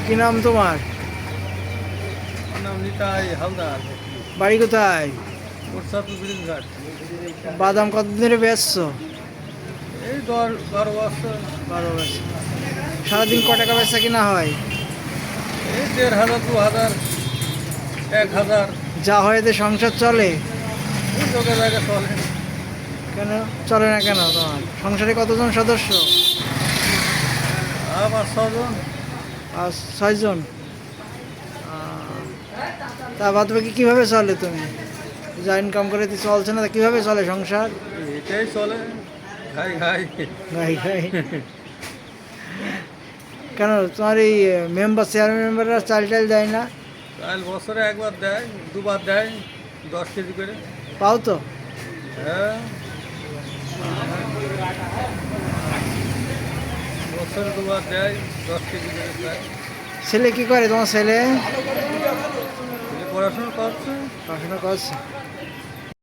কি নাম তোমার? আমার নাম নিতাই হালদার। বাড়ি কোথায়? কোটসাপুর ব্রিজ ঘাট। বাদাম কতদিন ধরে বেচছো? এই 12 বছর। 12 বছর। সারাদিন ক টাকা বেচা কিনা হয়? এই 1500, 2000, 1000। যা হয়েতে সংসার চলে? এই লোকের জায়গা চলে। কেন চলে না কেন তোমার সংসারে কতজন সদস্য? আমার 6 জন। আর 6 জন। তা বাদ বাকি কীভাবে চলে তুমি? যা ইনকাম করে তো চলছে না, তা কীভাবে চলে সংসার? এটাই চলে। খাই খাই। গাই গাই। কেন তোমার এই চেয়ারম্যান মেম্বাররা চাল টাল দেয় না? চাল বছরে একবার দেয়, দুবার দেয়, 10 কেজি করে। পাও তো? হ্যাঁ, বছরে দুবার দেয়, 10 কেজি করে দেয়। ছেলে কি করে তোমার ছেলে? ছেলে পড়াশোনা করছে। পড়াশোনা করছে।